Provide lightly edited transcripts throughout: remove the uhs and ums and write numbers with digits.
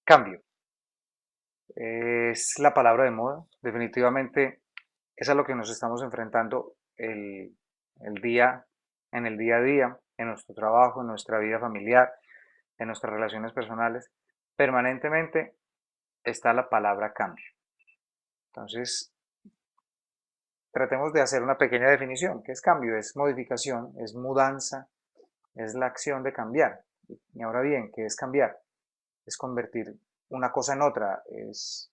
Cambio es la palabra de moda. Definitivamente es a lo que nos estamos enfrentando el día, en el día a día, en nuestro trabajo, en nuestra vida familiar, en nuestras relaciones personales. Permanentemente está la palabra cambio. Entonces, tratemos de hacer una pequeña definición. ¿Qué es cambio? Es modificación, es mudanza, es la acción de cambiar. Y ahora bien, ¿qué es cambiar? Es convertir una cosa en otra, es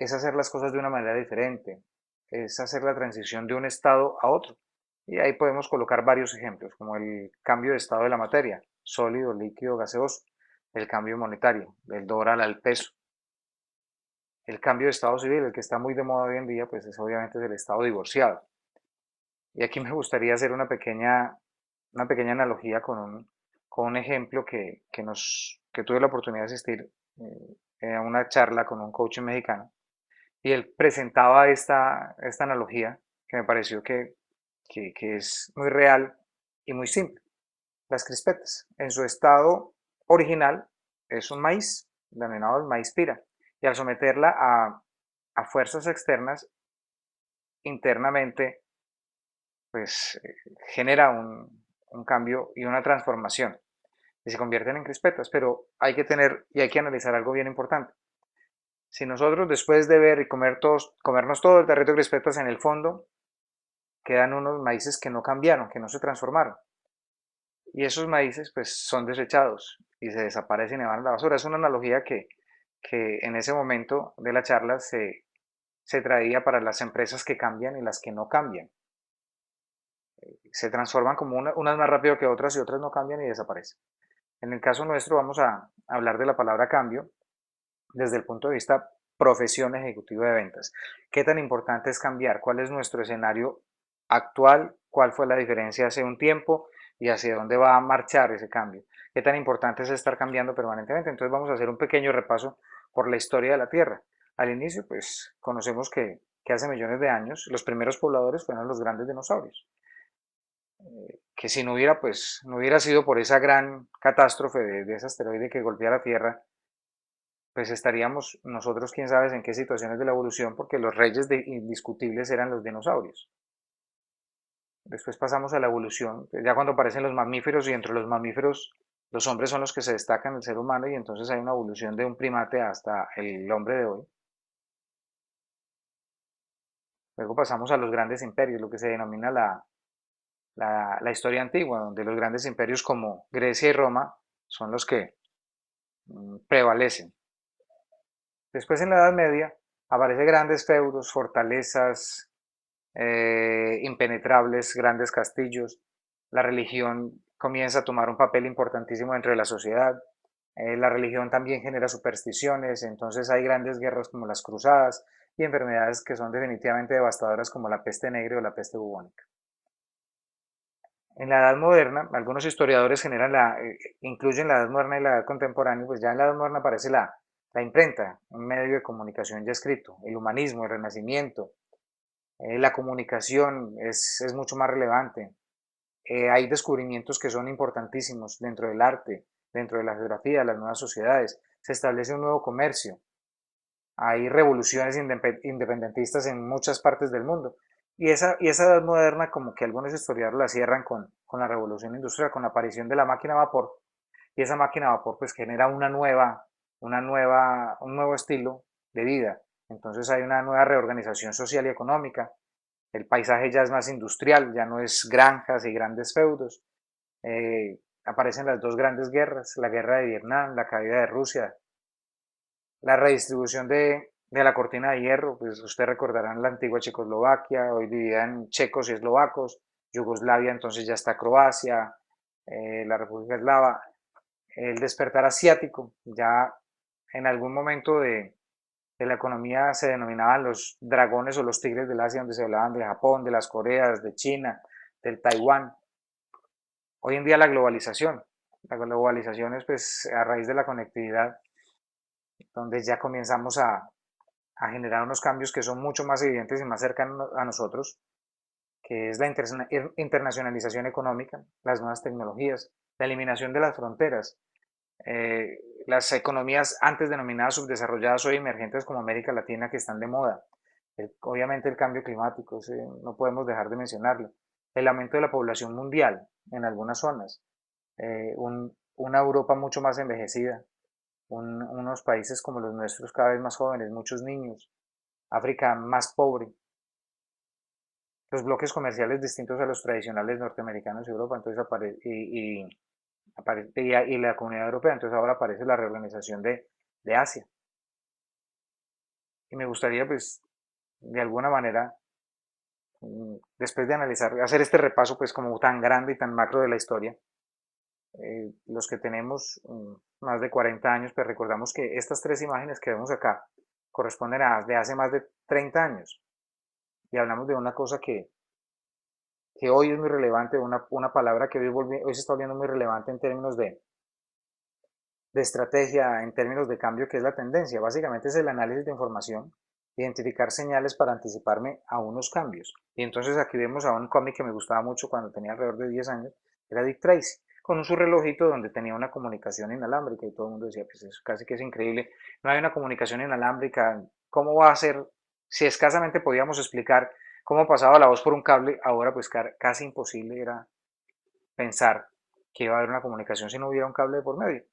hacer las cosas de una manera diferente, es hacer la transición de un estado a otro. Y ahí podemos colocar varios ejemplos, como el cambio de estado de la materia, sólido, líquido, gaseoso, el cambio monetario, del dólar al peso. El cambio de estado civil, el que está muy de moda hoy en día, pues es obviamente el estado divorciado. Y aquí me gustaría hacer una pequeña analogía con un ejemplo que tuve la oportunidad de asistir a una charla con un coach mexicano. Y él presentaba esta analogía que me pareció que es muy real y muy simple. Las crispetas, en su estado original, es un maíz, denominado el maíz pira. Y al someterla a fuerzas externas, internamente, pues genera un cambio y una transformación. Y se convierten en crispetas. Pero hay que tener y hay que analizar algo bien importante. Si nosotros después de ver y comernos todo el tarrito de crispetas en el fondo, quedan unos maíces que no cambiaron, que no se transformaron. Y esos maíces pues son desechados y se desaparecen y van a la basura. Es una analogía que en ese momento de la charla se traía para las empresas que cambian y las que no cambian. Se transforman como unas más rápido que otras y otras no cambian y desaparecen. En el caso nuestro vamos a hablar de la palabra cambio desde el punto de vista profesión ejecutiva de ventas. ¿Qué tan importante es cambiar? ¿Cuál es nuestro escenario actual? ¿Cuál fue la diferencia hace un tiempo? ¿Y hacia dónde va a marchar ese cambio? ¿Qué tan importante es estar cambiando permanentemente? Entonces vamos a hacer un pequeño repaso por la historia de la Tierra. Al inicio, pues conocemos que hace millones de años los primeros pobladores fueron los grandes dinosaurios. Que si no hubiera, pues, no hubiera sido por esa gran catástrofe de ese asteroide que golpea la Tierra, pues estaríamos nosotros quién sabe en qué situaciones de la evolución, porque los reyes indiscutibles eran los dinosaurios. Después pasamos a la evolución, ya cuando aparecen los mamíferos y entre los mamíferos los hombres son los que se destacan del ser humano y entonces hay una evolución de un primate hasta el hombre de hoy. Luego pasamos a los grandes imperios, lo que se denomina la historia antigua, donde los grandes imperios como Grecia y Roma son los que prevalecen. Después en la Edad Media aparecen grandes feudos, fortalezas, impenetrables, grandes castillos. La religión comienza a tomar un papel importantísimo dentro de la sociedad. La religión también genera supersticiones, entonces hay grandes guerras como las cruzadas y enfermedades que son definitivamente devastadoras como la peste negra o la peste bubónica. En la Edad Moderna, algunos historiadores incluyen la Edad Moderna y la Edad Contemporánea, pues ya en la Edad Moderna aparece la imprenta, un medio de comunicación ya escrito, el humanismo, el renacimiento, la comunicación es mucho más relevante. Hay descubrimientos que son importantísimos dentro del arte, dentro de la geografía, de las nuevas sociedades. Se establece un nuevo comercio. Hay revoluciones independentistas en muchas partes del mundo. Y esa edad moderna, como que algunos historiadores la cierran con la revolución industrial, con la aparición de la máquina a vapor. Y esa máquina a vapor pues genera un nuevo estilo de vida. Entonces hay una nueva reorganización social y económica. El paisaje ya es más industrial, ya no es granjas y grandes feudos. Aparecen las dos grandes guerras, la guerra de Vietnam, la caída de Rusia, la redistribución de la cortina de hierro, pues usted recordará la antigua Checoslovaquia, hoy dividida en checos y eslovacos, Yugoslavia entonces ya está Croacia, la República Eslava, el despertar asiático, ya en algún momento de la economía se denominaban los dragones o los tigres del Asia, donde se hablaban de Japón, de las Coreas, de China, del Taiwán. Hoy en día la globalización es pues a raíz de la conectividad, donde ya comenzamos a generar unos cambios que son mucho más evidentes y más cercanos a nosotros, que es la internacionalización económica, las nuevas tecnologías, la eliminación de las fronteras. las economías antes denominadas subdesarrolladas hoy emergentes como América Latina que están de moda. Obviamente el cambio climático, no podemos dejar de mencionarlo. El aumento de la población mundial en algunas zonas, una Europa mucho más envejecida, unos países como los nuestros cada vez más jóvenes, muchos niños, África más pobre, los bloques comerciales distintos a los tradicionales norteamericanos y Europa, entonces y la comunidad europea, entonces ahora aparece la reorganización de Asia. Y me gustaría, pues, de alguna manera, después de analizar, hacer este repaso, pues, como tan grande y tan macro de la historia, los que tenemos más de 40 años, pues recordamos que estas tres imágenes que vemos acá corresponden a de hace más de 30 años. Y hablamos de una cosa que hoy es muy relevante, una palabra que hoy se está volviendo muy relevante en términos de estrategia, en términos de cambio, que es la tendencia. Básicamente es el análisis de información, identificar señales para anticiparme a unos cambios. Y entonces aquí vemos a un cómic que me gustaba mucho cuando tenía alrededor de 10 años, era Dick Tracy, con su relojito donde tenía una comunicación inalámbrica y todo el mundo decía, pues eso casi que es increíble, no hay una comunicación inalámbrica, ¿cómo va a ser? Si escasamente podíamos explicar cómo pasaba la voz por un cable, ahora pues casi imposible era pensar que iba a haber una comunicación si no hubiera un cable de por medio.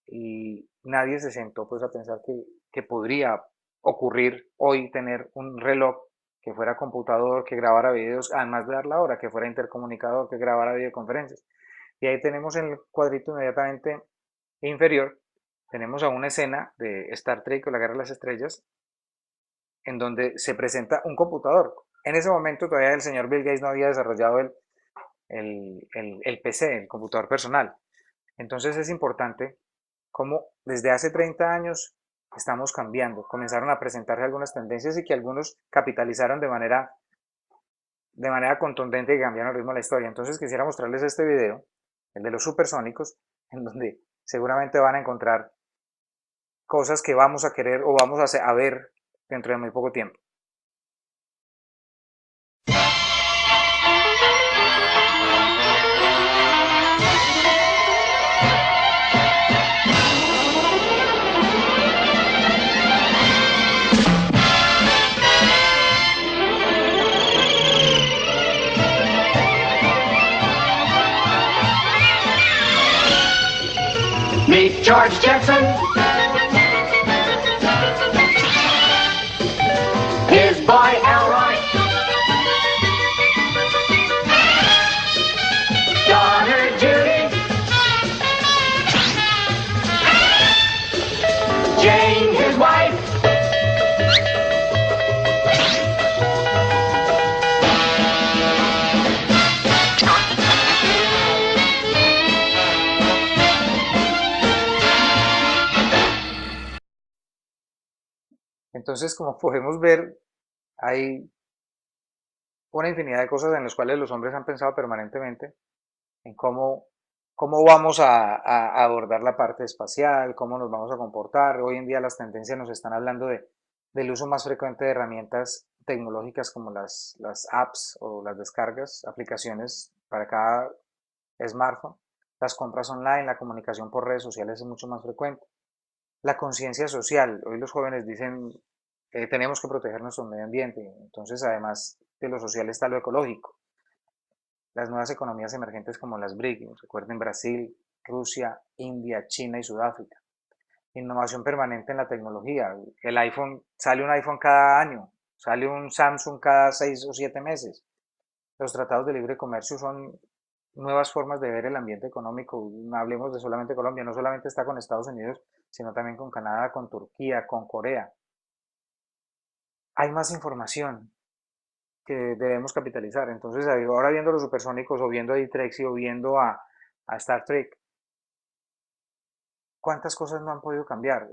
Y nadie se sentó pues a pensar que podría ocurrir hoy tener un reloj que fuera computador, que grabara videos, además de dar la hora, que fuera intercomunicador, que grabara videoconferencias. Y ahí tenemos en el cuadrito inmediatamente inferior, tenemos a una escena de Star Trek o la Guerra de las Estrellas, en donde se presenta un computador. En ese momento todavía el señor Bill Gates no había desarrollado el PC, el computador personal. Entonces es importante cómo desde hace 30 años estamos cambiando. Comenzaron a presentarse algunas tendencias y que algunos capitalizaron de manera contundente y cambiaron el ritmo de la historia. Entonces quisiera mostrarles este video, el de los supersónicos, en donde seguramente van a encontrar cosas que vamos a querer o vamos a ver dentro de muy poco tiempo. Meet George Jetson, his boy Elroy, daughter Judy, Jane, his wife, Entonces, como podemos ver, hay una infinidad de cosas en las cuales los hombres han pensado permanentemente en cómo vamos a abordar la parte espacial, cómo nos vamos a comportar. Hoy en día las tendencias nos están hablando del uso más frecuente de herramientas tecnológicas como las apps o las descargas, aplicaciones para cada smartphone. Las compras online, la comunicación por redes sociales es mucho más frecuente. La conciencia social, hoy los jóvenes dicen tenemos que proteger nuestro medio ambiente, entonces además de lo social está lo ecológico. Las nuevas economías emergentes como las BRIC, recuerden Brasil, Rusia, India, China y Sudáfrica. Innovación permanente en la tecnología. Sale un iPhone cada año, sale un Samsung cada 6 o 7 meses. Los tratados de libre comercio son nuevas formas de ver el ambiente económico. No hablemos de solamente Colombia, no solamente está con Estados Unidos, sino también con Canadá, con Turquía, con Corea. Hay más información que debemos capitalizar. Entonces, ahora viendo los supersónicos o viendo a Ditrexi o viendo a Star Trek, ¿cuántas cosas no han podido cambiar?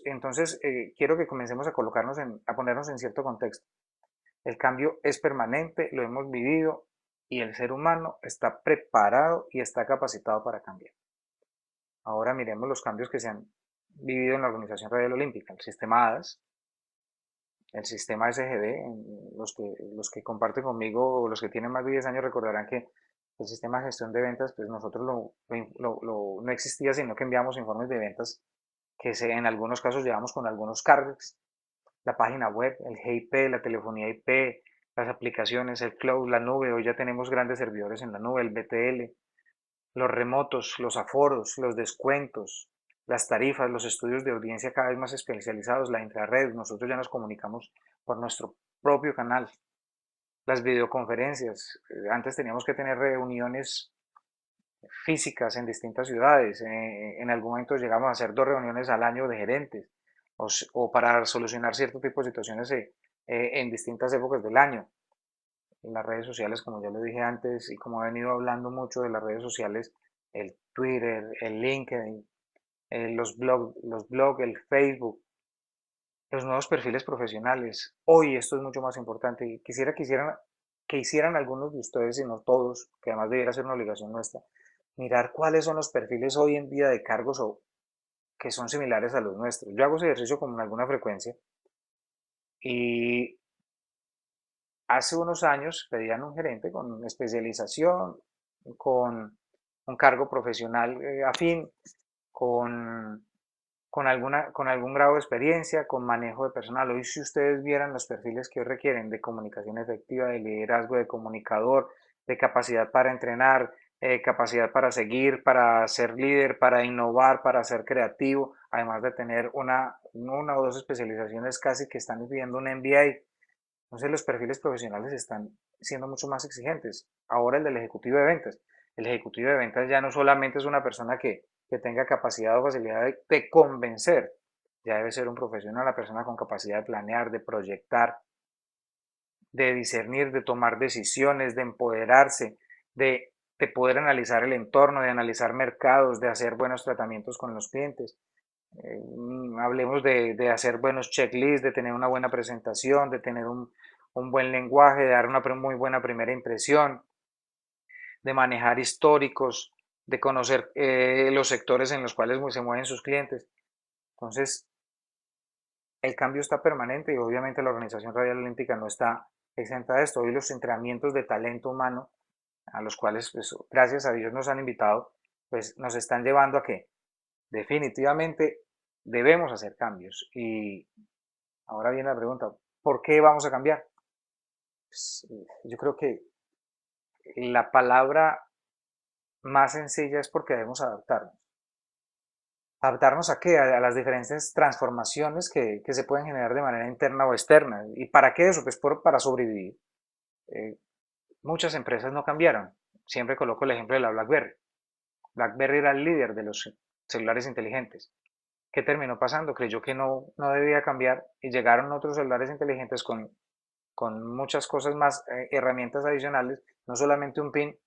Entonces, quiero que comencemos a a ponernos en cierto contexto. El cambio es permanente, lo hemos vivido y el ser humano está preparado y está capacitado para cambiar. Ahora miremos los cambios que se han vivido en la Organización Radial Olímpica, el sistema ADAS, el sistema SGB, los que comparten conmigo o los que tienen más de 10 años recordarán que el sistema de gestión de ventas, pues nosotros no existía, sino que enviamos informes de ventas en algunos casos llevamos con algunos cargos, la página web, el GIP, la telefonía IP, las aplicaciones, el cloud, la nube. Hoy ya tenemos grandes servidores en la nube, el BTL, los remotos, los aforos, los descuentos, las tarifas, los estudios de audiencia cada vez más especializados, la infrared. Nosotros ya nos comunicamos por nuestro propio canal. Las videoconferencias. Antes teníamos que tener reuniones físicas en distintas ciudades. En algún momento llegamos a hacer 2 reuniones al año de gerentes o para solucionar cierto tipo de situaciones en distintas épocas del año. Las redes sociales, como ya lo dije antes, y como he venido hablando mucho de las redes sociales, el Twitter, el LinkedIn, los blogs, el Facebook, los nuevos perfiles profesionales. Hoy esto es mucho más importante y quisiera que hicieran algunos de ustedes, y no todos, que además debiera ser una obligación nuestra, mirar cuáles son los perfiles hoy en día de cargos o que son similares a los nuestros. Yo hago ese ejercicio con alguna frecuencia y hace unos años pedían un gerente con especialización, con un cargo profesional afín, con, con algún grado de experiencia, con manejo de personal. Hoy si ustedes vieran los perfiles que hoy requieren de comunicación efectiva, de liderazgo, de comunicador, de capacidad para entrenar, capacidad para seguir, para ser líder, para innovar, para ser creativo, además de tener una o dos especializaciones casi que están pidiendo un MBA. Entonces los perfiles profesionales están siendo mucho más exigentes. Ahora el del ejecutivo de ventas. El ejecutivo de ventas ya no solamente es una persona que tenga capacidad o facilidad de convencer, ya debe ser un profesional, la persona con capacidad de planear, de proyectar, de discernir, de tomar decisiones, de empoderarse, de poder analizar el entorno, de analizar mercados, de hacer buenos tratamientos con los clientes. Hablemos de hacer buenos checklists, de tener una buena presentación, de tener un buen lenguaje, de dar una muy buena primera impresión, de manejar históricos, de conocer los sectores en los cuales se mueven sus clientes. Entonces, el cambio está permanente y obviamente la Organización Radial Olímpica no está exenta de esto. Hoy los entrenamientos de talento humano, a los cuales, pues, gracias a Dios nos han invitado, pues nos están llevando a que definitivamente debemos hacer cambios. Y ahora viene la pregunta, ¿por qué vamos a cambiar? Pues, yo creo que la palabra más sencilla es porque debemos adaptarnos. ¿Adaptarnos a qué? A las diferentes transformaciones que se pueden generar de manera interna o externa. ¿Y para qué eso? Pues para sobrevivir. Eh, Muchas empresas no cambiaron. Siempre coloco el ejemplo de la BlackBerry. BlackBerry era el líder de los celulares inteligentes. ¿Qué terminó pasando? Creyó que no debía cambiar y llegaron otros celulares inteligentes con muchas cosas más, herramientas adicionales, no solamente un PIN,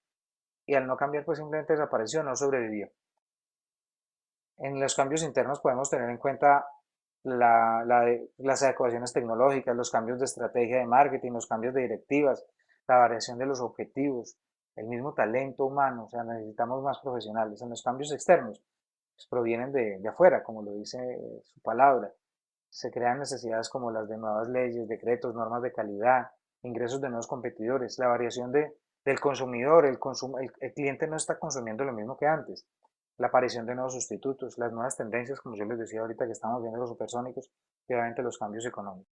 y al no cambiar pues simplemente desapareció, no sobrevivió. En los cambios internos podemos tener en cuenta las adecuaciones tecnológicas, los cambios de estrategia de marketing, los cambios de directivas, la variación de los objetivos, el mismo talento humano, o sea, necesitamos más profesionales. En los cambios externos, pues provienen de afuera, como lo dice su palabra. Se crean necesidades como las de nuevas leyes, decretos, normas de calidad, ingresos de nuevos competidores, la variación del consumidor, el cliente no está consumiendo lo mismo que antes, la aparición de nuevos sustitutos, las nuevas tendencias, como yo les decía ahorita que estamos viendo los supersónicos, y obviamente los cambios económicos.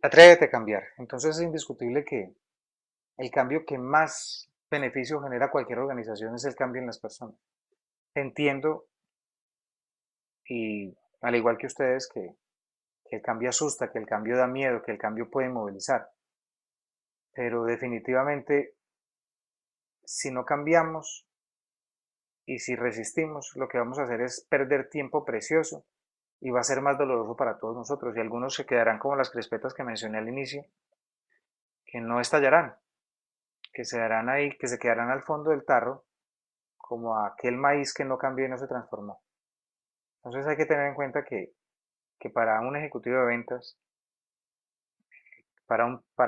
Atrévete a cambiar. Entonces es indiscutible que el cambio que más beneficio genera a cualquier organización es el cambio en las personas. Entiendo, y al igual que ustedes, que el cambio asusta, que el cambio da miedo, que el cambio puede movilizar. Pero definitivamente, si no cambiamos y si resistimos, lo que vamos a hacer es perder tiempo precioso y va a ser más doloroso para todos nosotros. Y algunos se quedarán como las crispetas que mencioné al inicio, que no estallarán, que se darán ahí, que se quedarán al fondo del tarro, como aquel maíz que no cambió y no se transformó. Entonces hay que tener en cuenta que para un ejecutivo de ventas, para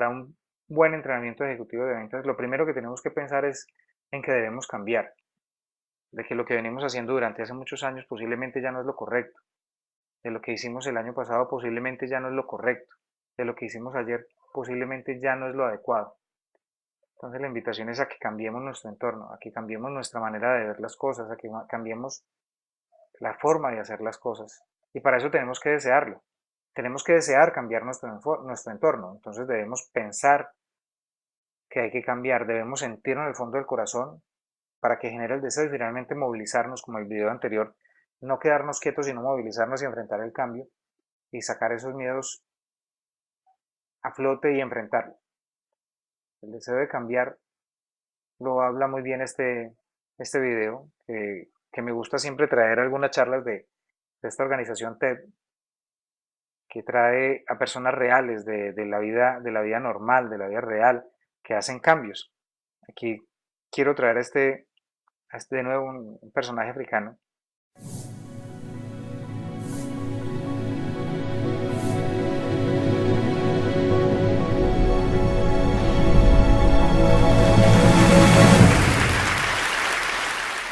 un buen entrenamiento de ejecutivo de ventas, lo primero que tenemos que pensar es en que debemos cambiar, de que lo que venimos haciendo durante hace muchos años posiblemente ya no es lo correcto, de lo que hicimos el año pasado posiblemente ya no es lo correcto, de lo que hicimos ayer posiblemente ya no es lo adecuado. Entonces la invitación es a que cambiemos nuestro entorno, a que cambiemos nuestra manera de ver las cosas, a que cambiemos la forma de hacer las cosas. Y para eso tenemos que desearlo. Tenemos que desear cambiar nuestro entorno. Entonces debemos pensar que hay que cambiar, debemos sentirlo en el fondo del corazón para que genere el deseo y finalmente movilizarnos, como el video anterior, no quedarnos quietos, sino movilizarnos y enfrentar el cambio y sacar esos miedos a flote y enfrentarlo. El deseo de cambiar lo habla muy bien este video, que me gusta siempre traer algunas charlas de esta organización TED, que trae a personas reales de la vida normal, de la vida real, que hacen cambios. Aquí quiero traer de nuevo un personaje africano.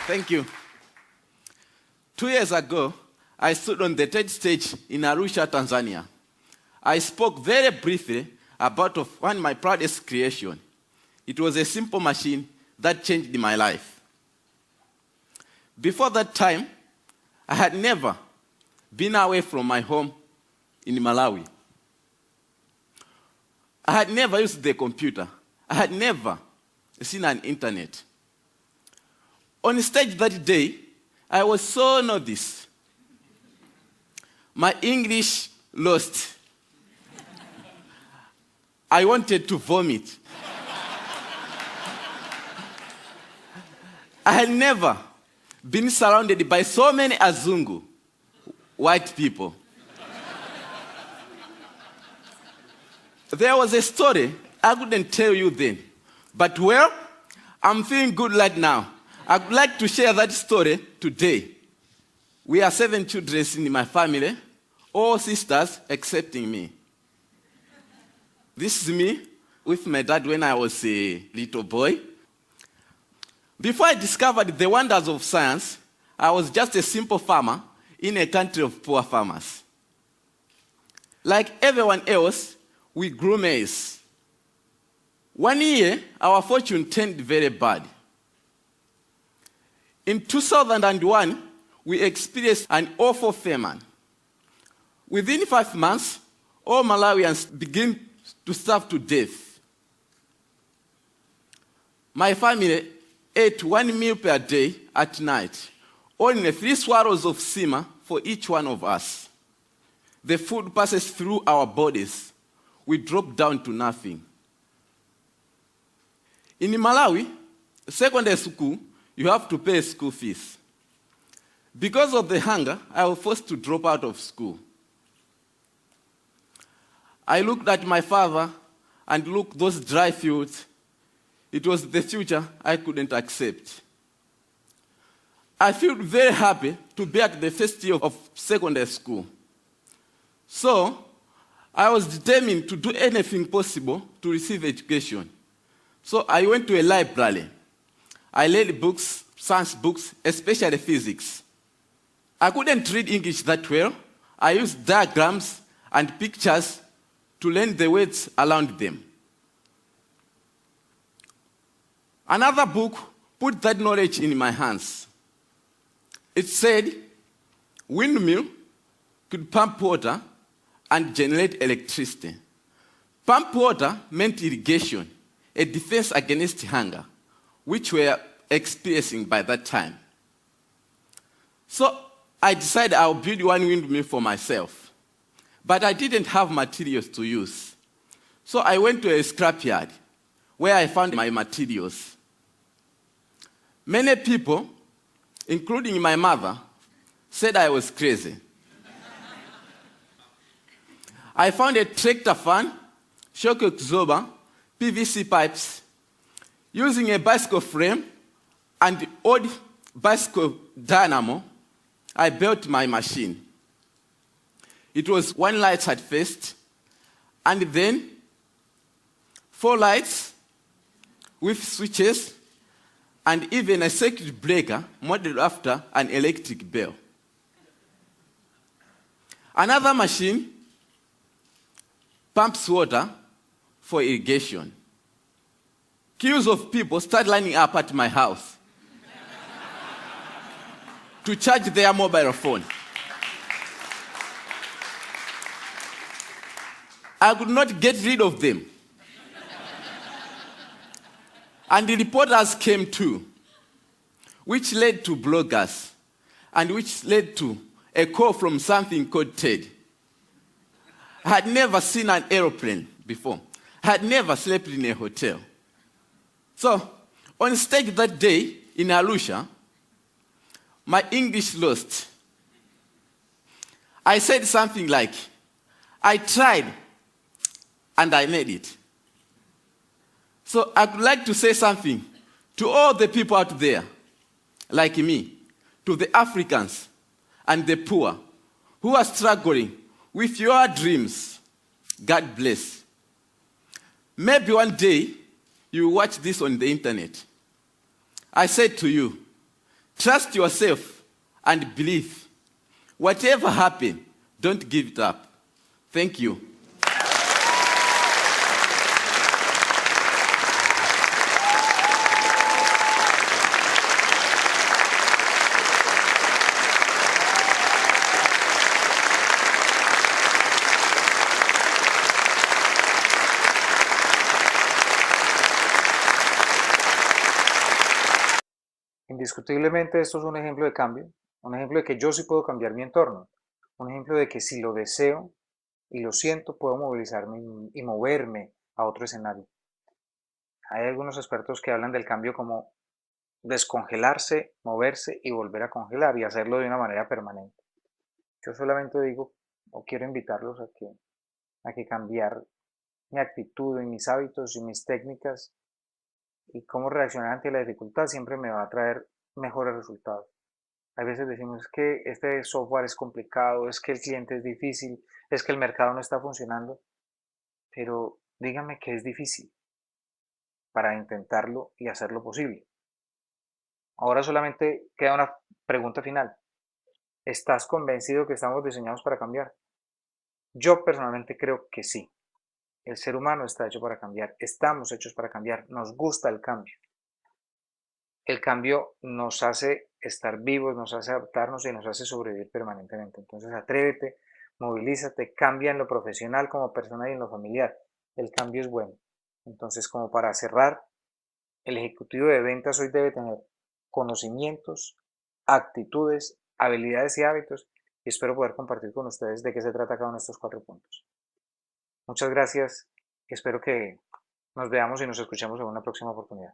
Thank you. 2 years ago, I stood on the TED stage in Arusha, Tanzania. I spoke very briefly about one of my proudest creations. It was a simple machine that changed my life. Before that time, I had never been away from my home in Malawi. I had never used the computer. I had never seen an internet. On stage that day, I was so nervous. My English lost. I wanted to vomit. I had never been surrounded by so many Azungu, white people. There was a story I couldn't tell you then, but well, I'm feeling good right now. I'd like to share that story today. We are 7 children in my family, all sisters excepting me. This is me with my dad when I was a little boy. Before I discovered the wonders of science, I was just a simple farmer in a country of poor farmers. Like everyone else, we grew maize. One year, our fortune turned very bad. In 2001, we experienced an awful famine. Within 5 months, all Malawians began to starve to death. My family ate 1 meal per day at night, only 3 swallows of sima for each one of us. The food passes through our bodies. We drop down to nothing. In Malawi, secondary school, you have to pay school fees. Because of the hunger, I was forced to drop out of school. I looked at my father and looked those dry fields. It was the future I couldn't accept. I felt very happy to be at the first year of secondary school. So, I was determined to do anything possible to receive education. So I went to a library. I read books, science books, especially physics. I couldn't read English that well. I used diagrams and pictures to learn the words around them. Another book put that knowledge in my hands. It said windmill could pump water and generate electricity. Pump water meant irrigation, a defense against hunger, which we were experiencing by that time. So I decided I'll build one windmill for myself. But I didn't have materials to use. So I went to a scrapyard where I found my materials. Many people, including my mother, said I was crazy. I found a tractor fan, shock absorber, PVC pipes, using a bicycle frame and old bicycle dynamo. I built my machine. It was 1 light at first, and then 4 lights with switches, and even a circuit breaker modeled after an electric bell. Another machine pumps water for irrigation. Queues of people start lining up at my house to charge their mobile phone. I could not get rid of them. And the reporters came too, which led to bloggers, and which led to a call from something called TED. I had never seen an aeroplane before. I had never slept in a hotel. So, on stage that day in Arusha, my English lost. I said something like, I tried and I made it. So I would like to say something to all the people out there, like me, to the Africans and the poor who are struggling with your dreams. God bless. Maybe one day you will watch this on the internet. I said to you, trust yourself and believe. Whatever happens, don't give it up. Thank you. Indiscutiblemente esto es un ejemplo de cambio, un ejemplo de que yo sí puedo cambiar mi entorno, un ejemplo de que si lo deseo y lo siento, puedo movilizarme y moverme a otro escenario. Hay algunos expertos que hablan del cambio como descongelarse, moverse y volver a congelar y hacerlo de una manera permanente. Yo solamente digo o quiero invitarlos a que cambiar mi actitud y mis hábitos y mis técnicas y cómo reaccionar ante la dificultad siempre me va a traer mejores resultados. A veces decimos que este software es complicado, es que el cliente es difícil, es que el mercado no está funcionando, pero dígame que es difícil para intentarlo y hacerlo posible. Ahora solamente queda una pregunta final. ¿Estás convencido que estamos diseñados para cambiar? Yo personalmente creo que sí. El ser humano está hecho para cambiar, estamos hechos para cambiar, nos gusta el cambio. El cambio nos hace estar vivos, nos hace adaptarnos y nos hace sobrevivir permanentemente. Entonces atrévete, movilízate, cambia en lo profesional como persona y en lo familiar. El cambio es bueno. Entonces, como para cerrar, el ejecutivo de ventas hoy debe tener conocimientos, actitudes, habilidades y hábitos, y espero poder compartir con ustedes de qué se trata cada uno de estos 4 puntos. Muchas gracias y espero que nos veamos y nos escuchemos en una próxima oportunidad.